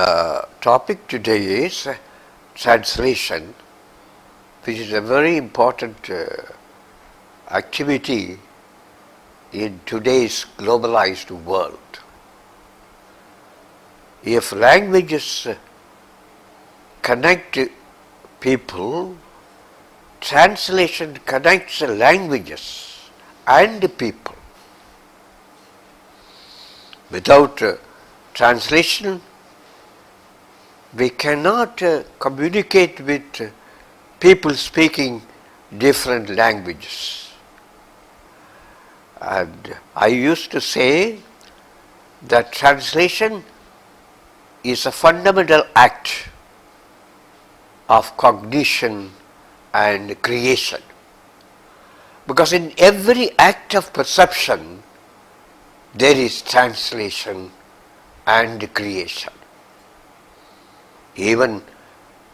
The topic today is translation, which is a very important activity in today's globalized world. If languages connect people, translation connects languages and people. Without translation, we cannot communicate with people speaking different languages. And I used to say that translation is a fundamental act of cognition and creation. Because in every act of perception, there is translation and creation. Even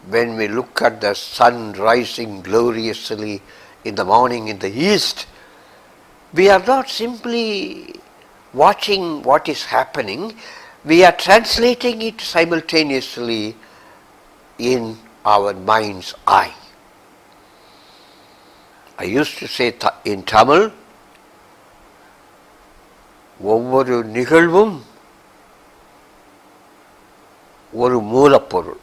when we look at the sun rising gloriously in the morning in the east, we are not simply watching what is happening, we are translating it simultaneously in our mind's eye. I used to say in Tamil, ஒவ்வொரு நிகழ்வும் ஒரு மூலப்பொருள்.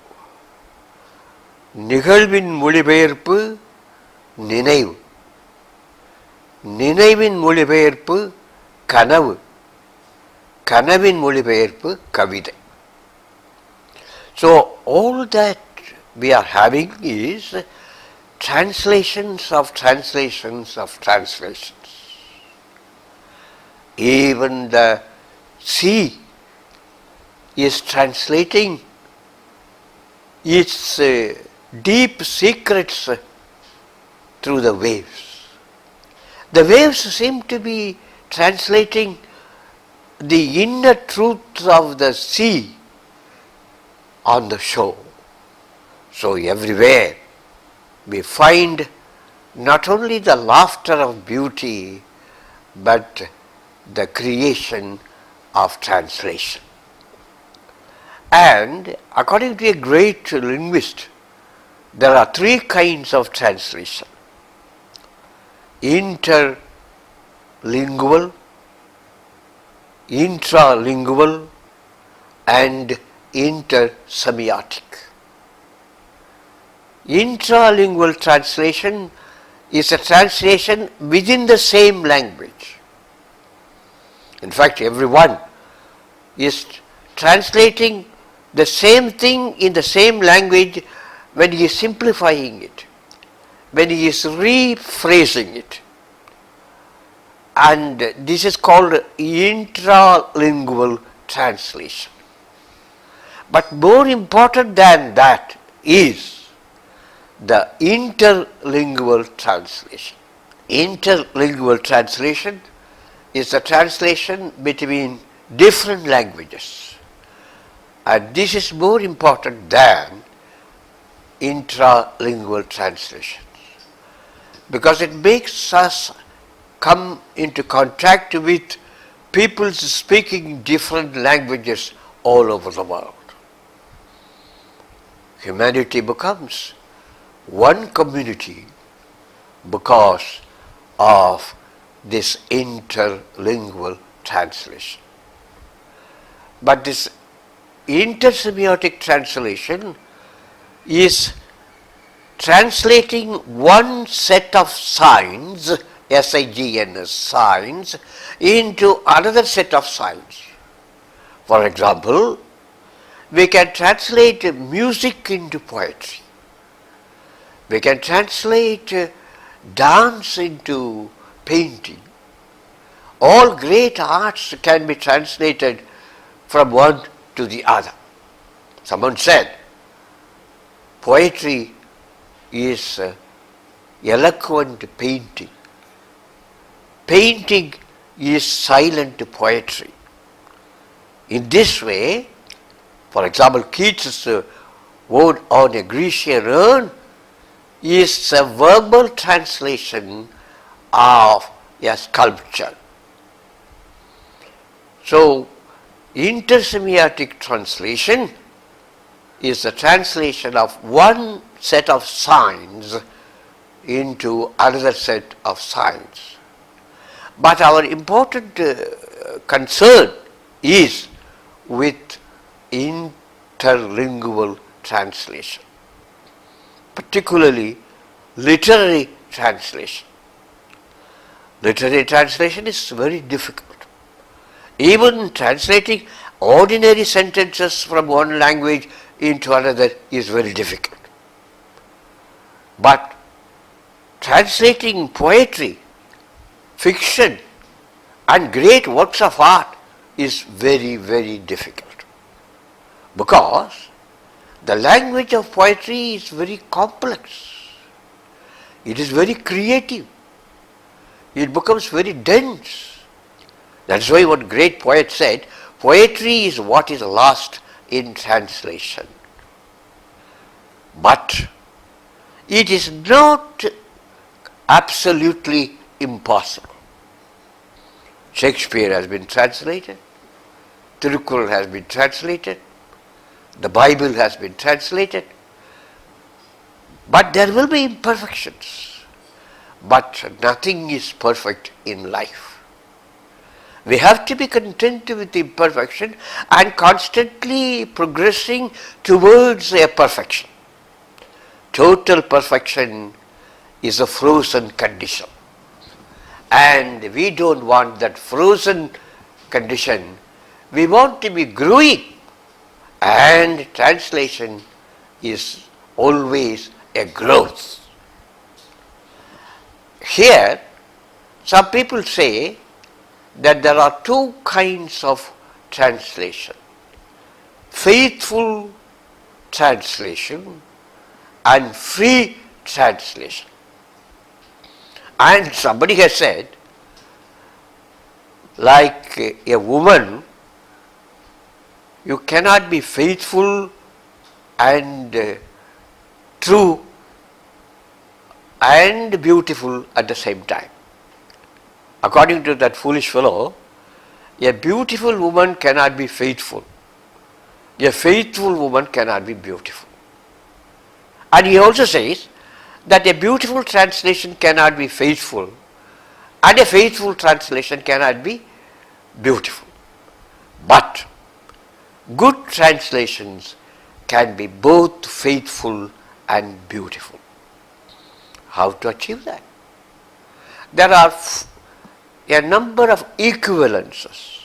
நிகழ்வின் மொழிபெயர்ப்பு நினைவு, நினைவின் மொழிபெயர்ப்பு கனவு, கனவின் மொழிபெயர்ப்பு கவிதை. So all that we are having is translations of translations of translations. Even the sea is translating its deep secrets through the waves. The waves seem to be translating the inner truth of the sea on the shore. So everywhere we find not only the laughter of beauty, but the creation of translation. And according to a great linguist, there are three kinds of translation: interlingual, intralingual, and intersemiotic. Intralingual translation is a translation within the same language. In fact, everyone is translating the same thing in the same language when he is simplifying it, when he is rephrasing it. And this is called intralingual translation. But more important than that is the interlingual translation. Interlingual translation is a translation between different languages, and this is more important than intralingual translations, because it makes us come into contact with people speaking different languages all over the world. Humanity becomes one community because of this interlingual translation. But this intersemiotic translation is translating one set of signs, SIGNS signs, into another set of signs. For example, we can translate music into poetry. We can translate dance into painting. All great arts can be translated from one to the other. Someone said, poetry is eloquent painting. Painting is silent poetry. In this way, for example, Keats' ode on a Grecian urn is a verbal translation of a sculpture. So, intersemiotic translation is the translation of one set of signs into another set of signs. But our important concern is with interlingual translation, particularly literary translation. Literary translation is very difficult. Even translating ordinary sentences from one language into another is very difficult. But translating poetry, fiction and great works of art is very, very difficult, because the language of poetry is very complex. It is very creative. It becomes very dense. That's why one great poet said, poetry is what is lost in translation. But it is not absolutely impossible. Shakespeare has been translated, Tirukkural has been translated, the Bible has been translated, but there will be imperfections. But nothing is perfect in life. We have to be content with imperfection and constantly progressing towards a perfection. Total perfection is a frozen condition, and we don't want that frozen condition. We want to be growing, and translation is always a growth. Here, some people say that there are two kinds of translation: faithful translation and free translation. And somebody has said, like a woman, you cannot be faithful and true and beautiful at the same time. According to that foolish fellow, a beautiful woman cannot be faithful. A faithful woman cannot be beautiful. And he also says that a beautiful translation cannot be faithful, and a faithful translation cannot be beautiful. But good translations can be both faithful and beautiful. How to achieve that? There are a number of equivalences: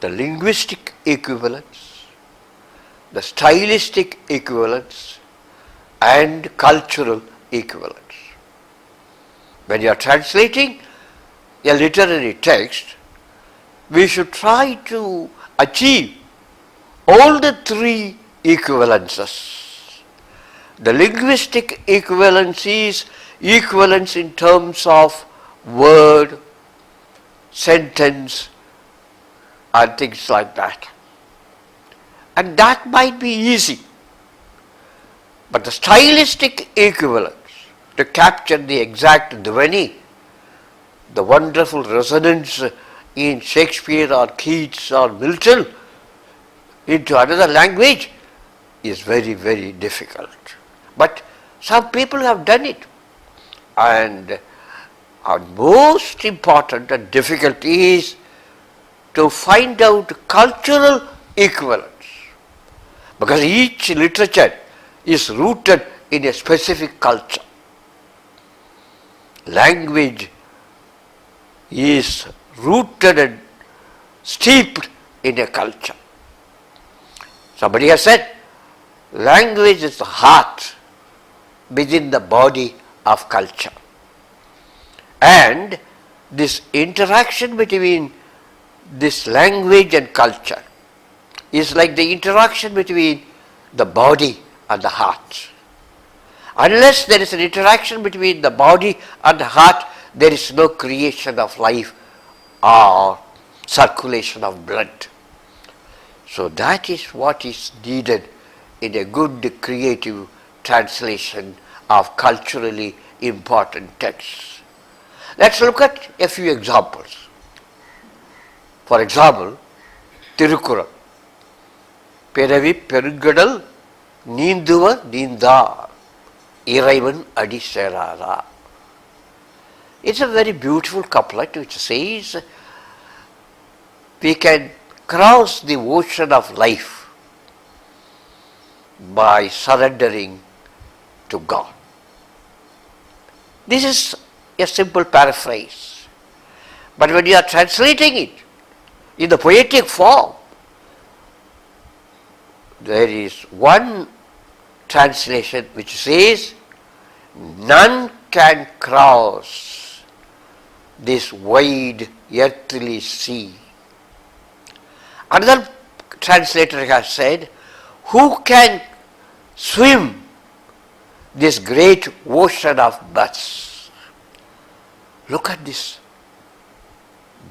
the linguistic equivalence, the stylistic equivalence, and cultural equivalence. When you are translating a literary text, we should try to achieve all the three equivalences. The linguistic equivalence is equivalence in terms of word, sentence, and things like that. And that might be easy. But the stylistic equivalence, to capture the exact dhvani, the wonderful resonance in Shakespeare or Keats or Milton into another language, is very, very difficult. But some people have done it. And our most important and difficult is to find out cultural equivalence, because each literature is rooted in a specific culture. Language is rooted and steeped in a culture. Somebody has said, language is the heart within the body of culture. And this interaction between this language and culture is like the interaction between the body and the heart. Unless there is an interaction between the body and the heart, there is no creation of life or circulation of blood. So that is what is needed in a good creative translation of culturally important texts. Let's look at a few examples. For example, Tirukkural. பிறவி பெருங்கடல் நீந்துவர் நீந்தார் இறைவன் அடி சேராதா. It's a very beautiful couplet which says we can cross the ocean of life by surrendering to God. This is a simple paraphrase. But when you are translating it in the poetic form, there is one translation which says, none can cross this wide earthly sea. Another translator has said, who can swim this great ocean of births? Look at this.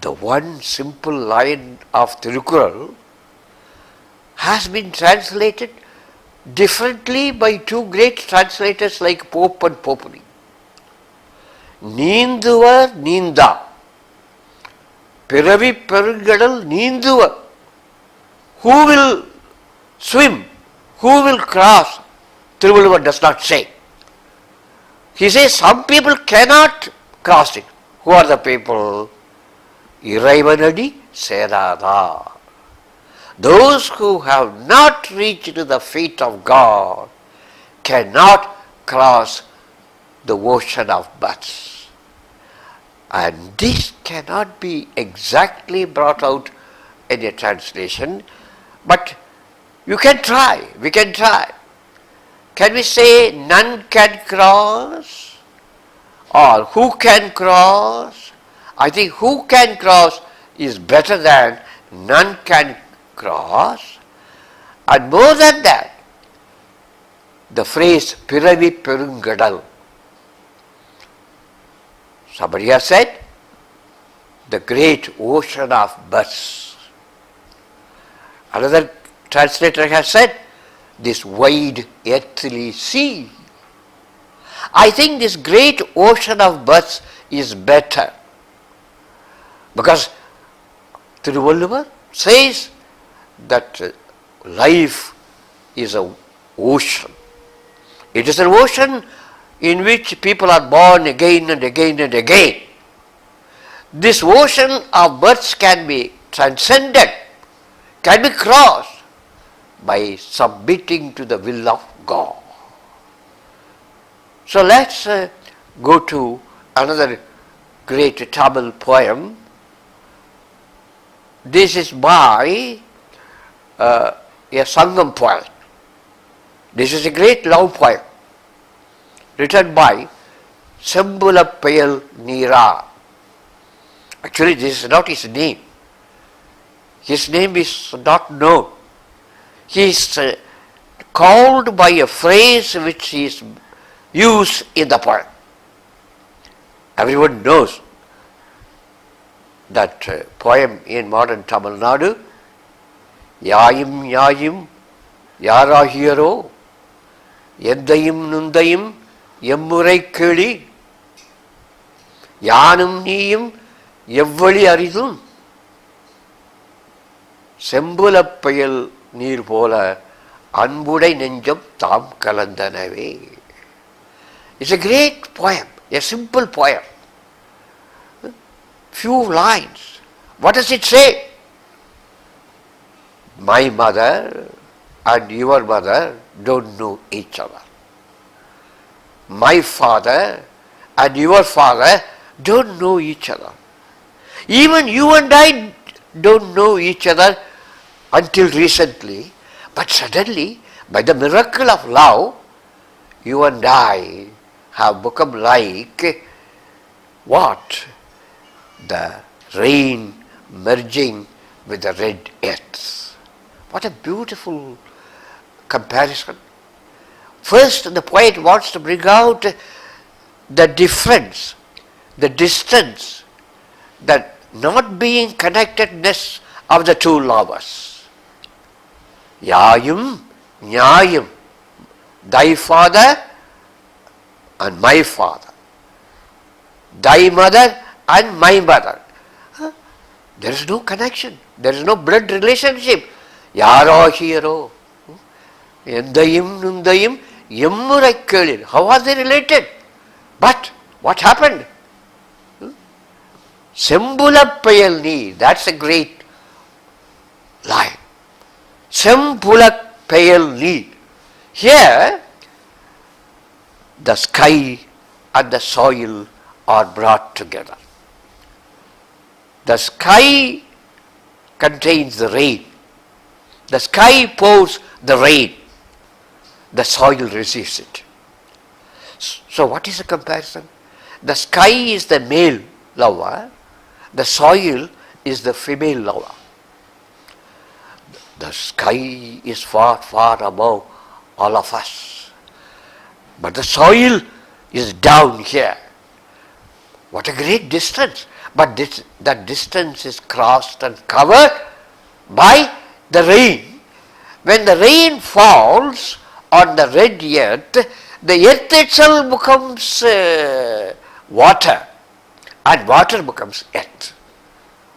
The one simple line of Tirukkural has been translated differently by two great translators like Pope and Populi. நீந்துவர் நீந்தா பிறவி பெருங்கடல் நீந்துவர். Who will swim? Who will cross? Tiruvallur does not say. He says some people cannot cross it. Who are the people? இறைவனடி சேராதா. Those who have not reached the feet of God cannot cross the ocean of births. And this cannot be exactly brought out in a translation, but you can try, we can try. Can we say none can cross or who can cross? I think who can cross is better than none can cross. And more than that, the phrase Piravi Perungadal. Somebody has said, the great ocean of births. Another translator has said, this wide earthly sea. I think this great ocean of births is better. Because Tiruvallur says that life is an ocean. It is an ocean in which people are born again and again and again. This ocean of births can be transcended, can be crossed by submitting to the will of God. So let's go to another great Tamil poem. This is by a Sangam poet. This is a great love poem written by Sembulappayal Neera. Actually, this is not his name. His name is not known. He is called by a phrase which is used in the poem. Everyone knows that poem in modern Tamil Nadu. Yayim yayim yarahiro endayim nundayim எம்முறை கேளி யானும் நீயும் எவ்வழி அறிதும் செம்புலப்பயல் நீர் போல அன்புடை நெஞ்சம் தாம் கலந்தனவே. It's a great poem, a simple poem. Few lines. What does it say? My mother and your mother don't know each other. My father and your father don't know each other. Even you and I don't know each other until recently, but suddenly, by the miracle of love, you and I have become like what? The rain merging with the red earth. What a beautiful comparison. First, the poet wants to bring out the difference, the distance, the not being connectedness of the two lovers. Yayum, Nyayim, thy father and my father, thy mother and my mother. There is no connection, there is no blood relationship. Yaro hero. Endayim nundayim yemmurai kelil. How are they related? But what happened? Sembula payalni. That's a great line. Sembula payalni. Here, the sky and the soil are brought together. The sky contains the rain. The sky pours the rain. The soil receives it. So what is the comparison? The sky is the male lover. The soil is the female lover. The sky is far, far above all of us. But the soil is down here. What a great distance. But that distance is crossed and covered by the rain. When the rain falls on the red earth, the earth itself becomes water, and water becomes earth.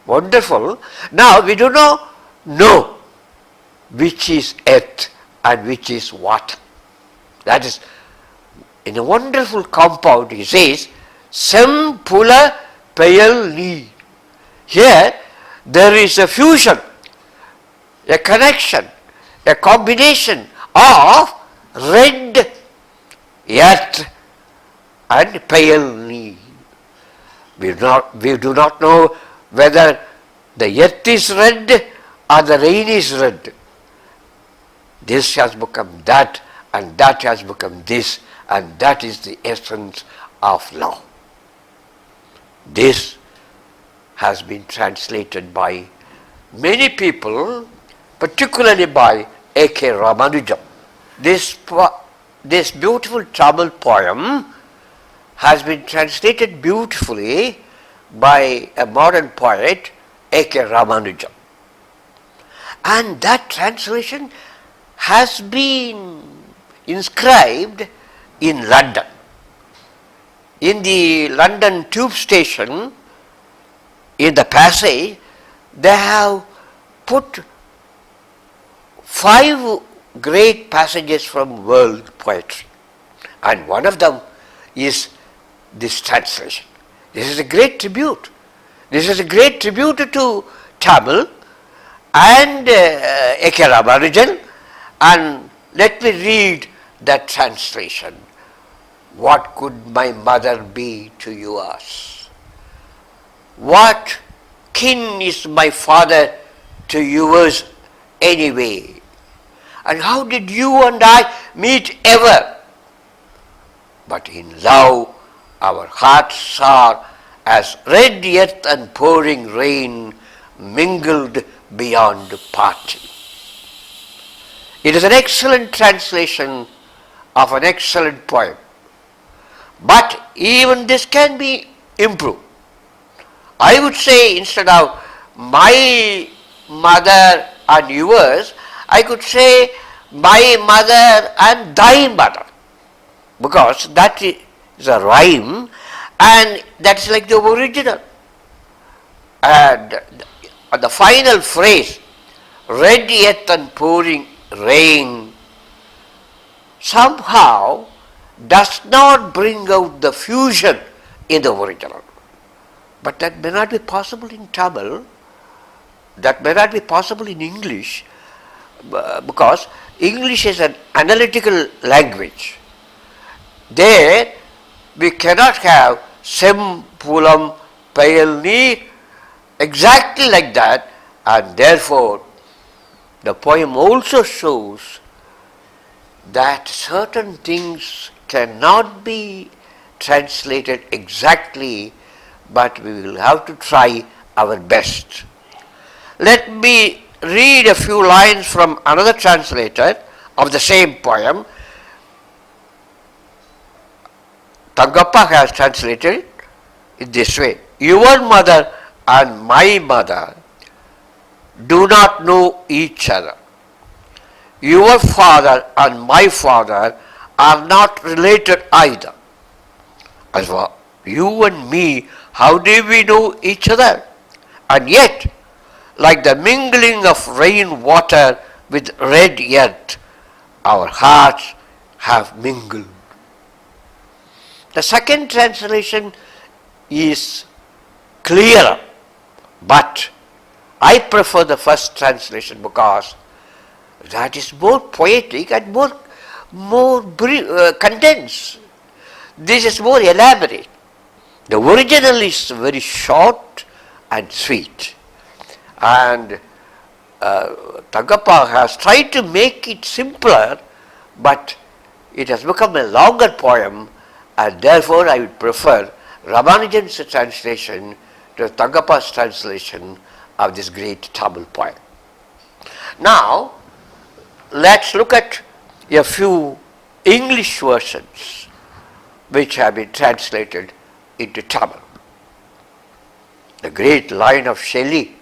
Wonderful. Now we do not know which is earth and which is water. That is, in a wonderful compound, he says, Sem Pula Payal Ni. Here, there is a fusion, a connection, a combination of red earth and pale ni. We do not know whether the earth is red or the rain is red. This has become that, and that has become this, and that is the essence of love. This has been translated by many people, particularly by A.K. Ramanujam. This beautiful Tamil poem has been translated beautifully by a modern poet, A.K. Ramanujam. And that translation has been inscribed in London. In the London tube station, in the passage, they have put 5 great passages from world poetry, and one of them is this translation. This is a great tribute. This is a great tribute to Tamil and A.K. Ramanujan, and let me read that translation. What could my mother be to yours? What kin is my father to yours anyway? And how did you and I meet ever? But in love our hearts are as red earth and pouring rain mingled beyond parting. It is an excellent translation of an excellent poem. But even this can be improved. I would say, instead of my mother and yours, I could say my mother and thy mother, because that is a rhyme and that's like the original. And the final phrase, red earth and pouring rain, somehow does not bring out the fusion in the original. But that may not be possible in Tamil, that may not be possible in English, because English is an analytical language. There we cannot have sem pulam payal ni exactly like that, and therefore the poem also shows that certain things cannot be translated exactly, but we will have to try our best. Let me read a few lines from another translator of the same poem. Tangappa has translated it in this way. Your mother and my mother do not know each other. Your father and my father are not related either. As for you and me, how do we know each other? And yet, like the mingling of rain water with red earth, our hearts have mingled. The second translation is clearer, but I prefer the first translation because that is more poetic and more condensed. This is more elaborate. The original is very short and sweet, and Thagappa has tried to make it simpler, but it has become a longer poem, and therefore I would prefer Ramanujan's translation to Thagappa's translation of this great Tamil poem. Now, let's look at a few English versions which have been translated into Tamil. The great line of Shelley,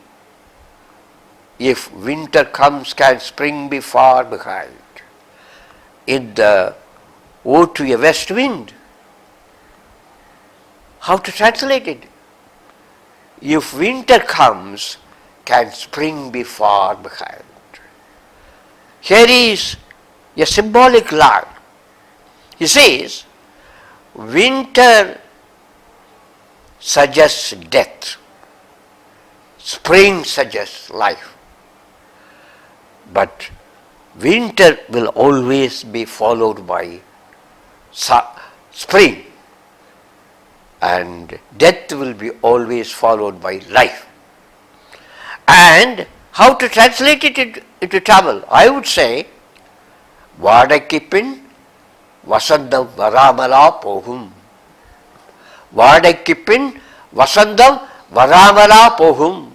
"If winter comes, can spring be far behind?" In the Ode to a West Wind, how to translate it? If winter comes, can spring be far behind? Here is a symbolic line. He says, winter suggests death, spring suggests life. But winter will always be followed by spring, and death will be always followed by life. And how to translate it into Tamil? I would say, Vadakippin Vasandam Varamala Pohum. Vadakippin Vasandam Varamala Pohum.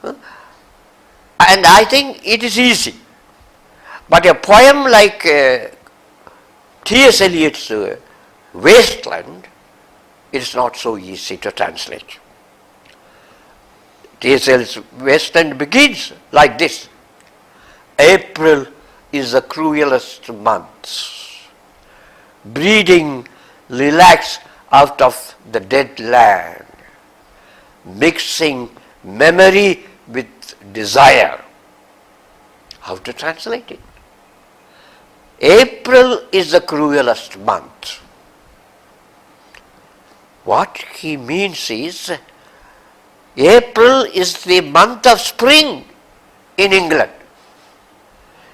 And I think it is easy. But a poem like T.S. Eliot's Wasteland, it is not so easy to translate. T.S. Eliot's Wasteland begins like this: April is the cruelest month, breeding lilacs out of the dead land, mixing memory with desire. How to translate it? April is the cruelest month. What he means is, April is the month of spring in England.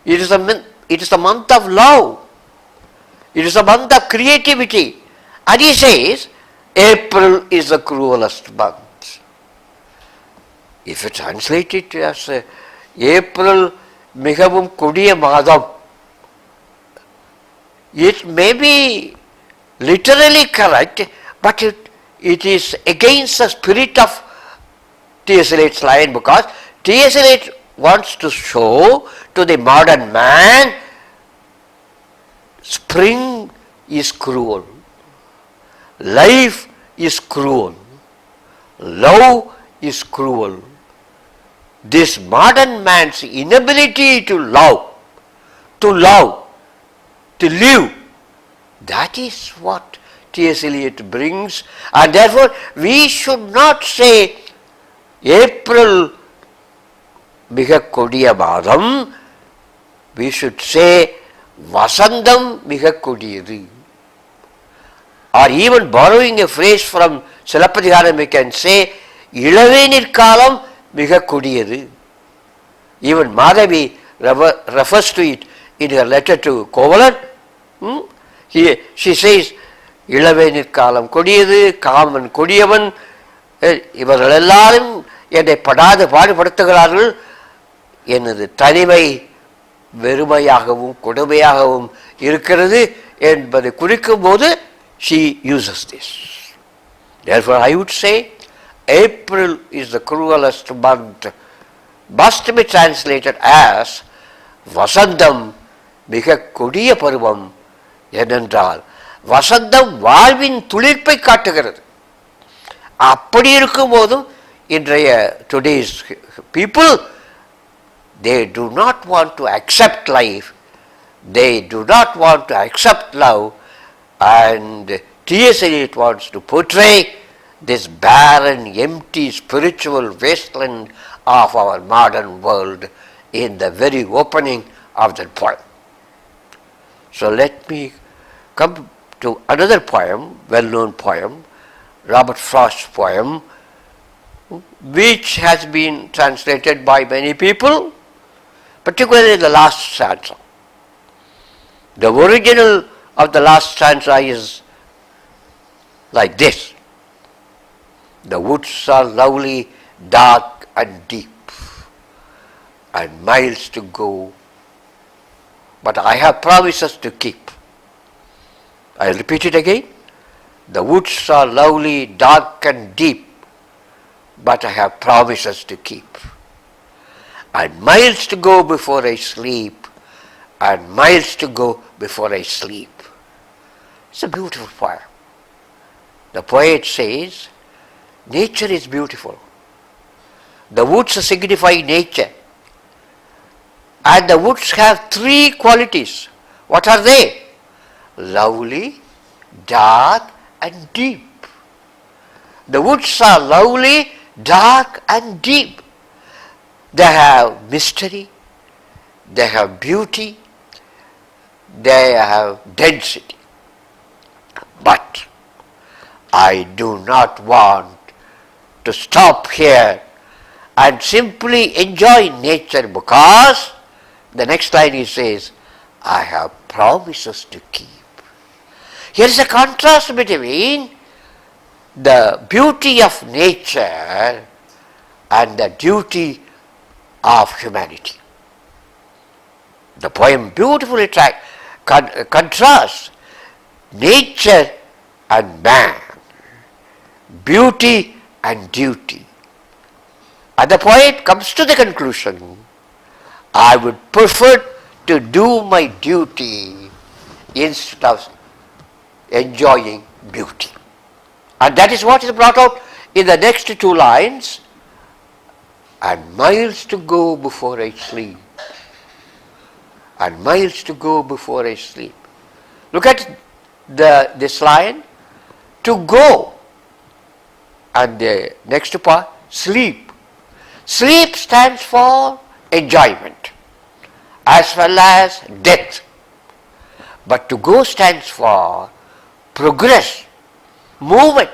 It is the month of love. It is the month of creativity. And he says, April is the cruelest month. If you translate it as April மிகவும் கொடிய மாதம், it may be literally correct, but it is against the spirit of T.S. Eliot's line, because T.S. Eliot wants to show to the modern man spring is cruel, life is cruel, love is cruel. This modern man's inability to love, to live, that is what T.S. Eliot brings, and therefore we should not say April miga kodiya maadam, we should say Vasandam miga kodiyadu. Or even borrowing a phrase from Chellappan, we can say Ilavenir kalam miga kodiyadu. Even Madhavi refers to it in her letter to Kovalan. She says, Ilavenir kalam kodiyadu, Kaman kodiyavan, இவர்கள் எல்லாரும் என்னை படாது பாடுபடுத்துகிறார்கள், எனது தனிமை வெறுமையாகவும் கொடுமையாகவும் இருக்கிறது என்பதை குறிக்கும் போது she uses this. Therefore I would say April is the cruelest month, must be translated as Vasandam மிக கொடிய பருவம். ஏனென்றால் வசந்தம் வாழ்வின் துளிர்ப்பை காட்டுகிறது. அப்படி இருக்கும் போதும் இன்றைய today's people, they do not want to accept life, they do not want to accept love, and T.S. Eliot wants to portray this barren, empty spiritual wasteland of our modern world in the very opening of the poem. So let me come to another poem, well-known poem, Robert Frost's poem, which has been translated by many people, particularly the last stanza. The original of the last stanza is like this: the woods are lovely, dark and deep, and miles to go, but I have promises to keep. I'll repeat it again. The woods are lovely, dark and deep, but I have promises to keep. And miles to go before I sleep, and miles to go before I sleep. It's a beautiful poem. The poet says, nature is beautiful. The woods signify nature. And the woods have three qualities. What are they? Lovely, dark and deep. The woods are lovely, dark and deep. They have mystery, they have beauty, they have density. But I do not want to stop here and simply enjoy nature, because the next line he says, I have promises to keep. Here is a contrast between the beauty of nature and the duty of humanity. The poem beautifully contrasts nature and man, beauty and duty. And the poet comes to the conclusion, I would prefer to do my duty instead of enjoying beauty. And that is what is brought out in the next two lines. And miles to go before I sleep. And miles to go before I sleep. Look at this line. To go. And the next part, sleep. Sleep stands for enjoyment as well as death. But to go stands for progress, movement.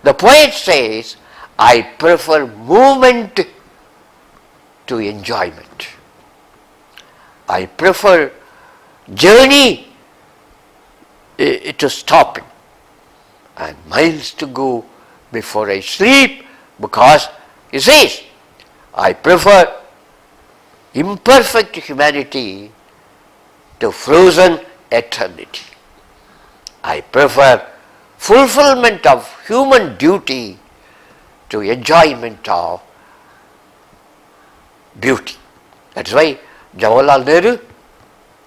The poet says, I prefer movement to enjoyment. I prefer journey to stopping, and miles to go before I sleep, because he says, I prefer imperfect humanity to frozen eternity. I prefer fulfillment of human duty to enjoyment of beauty. That's why Jawaharlal Nehru,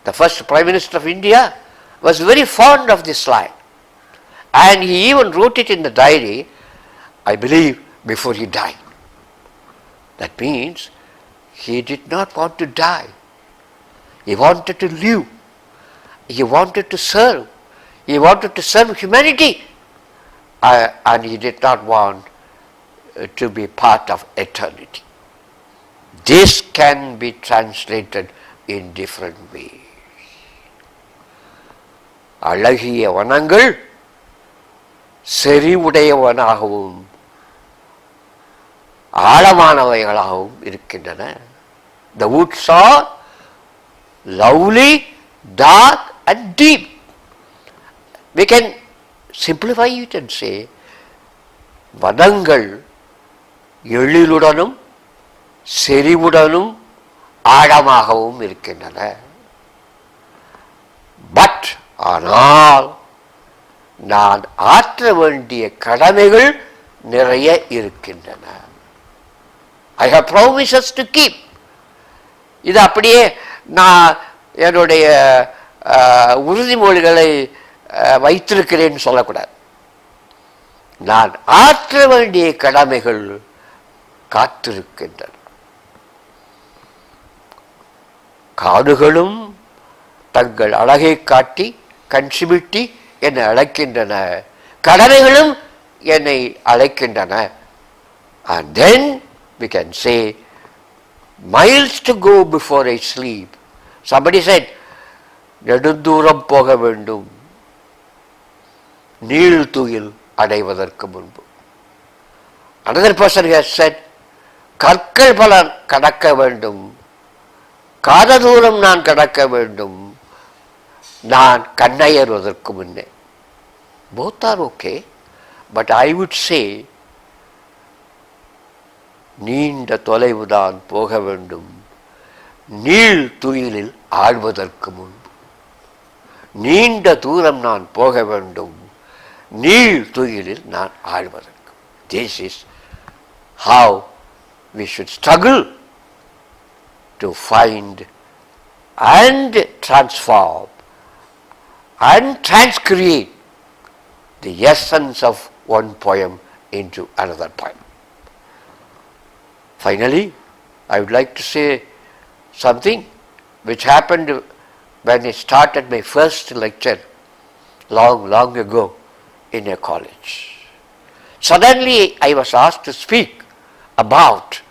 the first Prime Minister of India, was very fond of this line. And he even wrote it in the diary, I believe, before he died. That means he did not want to die. He wanted to live. He wanted to serve. He wanted to serve humanity. And he did not want to be part of eternity. This can be translated in different ways. அழகிய வனங்கள் செறிவுடையவனாகவும் ஆழமானவைகளாகவும் இருக்கின்றன. The woods are lovely, dark and deep. We can simplify it and say, வனங்கள் எழிலுடனும் செறிவுடனும் ஆழமாகவும் இருக்கின்றன. But ஆனால் நான் ஆற்ற வேண்டிய கடமைகள் நிறைய இருக்கின்றன. I have promises to keep. இது அப்படியே நான் என்னுடைய உறுதிமொழிகளை வைத்திருக்கிறேன்னு சொல்லக்கூடாது. நான் ஆற்ற வேண்டிய கடமைகள் காத்திருக்கின்றன. காடுகளும் தங்கள் அழகை காட்டி கண் சிமிட்டி என்னை அழைக்கின்றன. கடமைகளும் என்னை அழைக்கின்றன. And then we can say, miles to go before I sleep. Somebody said, நெடுந்தூரம் போக வேண்டும் நீள்துயில் அடைவதற்கு முன்பு. Another person has said, கற்கள் பல கடக்க வேண்டும், காத தூரம் நான் கடக்க வேண்டும், நான் கண்ணையறுவதற்கு முன்னே. Both are okay, but I would say, நீண்ட தொலைவுதான் போக வேண்டும் நீள் துயிலில் ஆழ்வதற்கு முன்பு. நீண்ட தூரம் நான் போக வேண்டும் நீள் துயிலில் நான் ஆழ்வதற்கு. This is how we should struggle to find and transform and transcreate the essence of one poem into another poem. Finally, I would like to say something which happened when I started my first lecture long ago in a college. Suddenly I was asked to speak about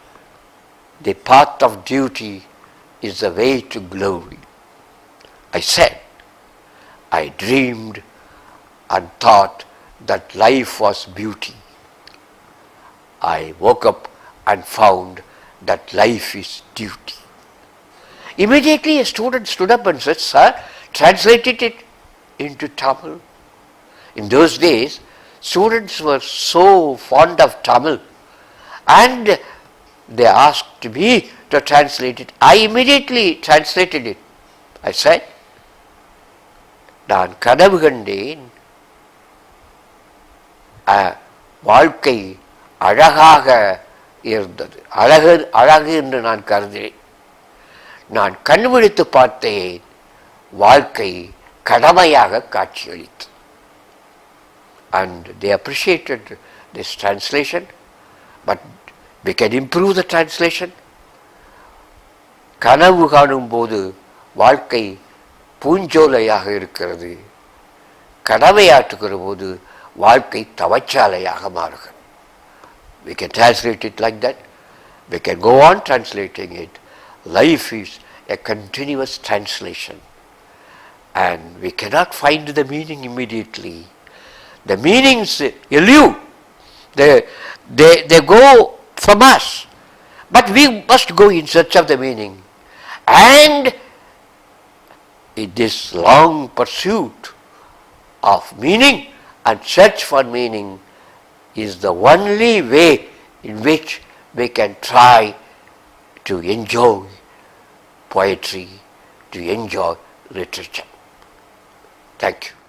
the path of duty is the way to glory. I said, I dreamed and thought that life was beauty. I woke up and found that life is duty. Immediately a student stood up and said, sir, translated it into Tamil. In those days, students were so fond of Tamil and they asked me to translate it. I immediately translated it. I said, நான் கனவு கண்டேன், வாழ்க்கை அழகாக இருந்தது, அழகு என்று நான் கருதினேன். நான் கண்விழித்து பார்த்தேன், வாழ்க்கை கடமையாக காட்சியளித்தது. And they appreciated this translation, but we can improve the translation. கனவு காணும் போது வாழ்க்கை பூஞ்சோலையாக இருக்கிறது, கடமையாற்றுகிற போது வாழ்க்கை தவச்சாலையாக மாறுகிறது. We can translate it like that. We can go on translating it. Life is a continuous translation and we cannot find the meaning immediately. The meanings elude, they go from us, but we must go in search of the meaning. And in this long pursuit of meaning and search for meaning is the only way in which we can try to enjoy poetry, to enjoy literature. Thank you.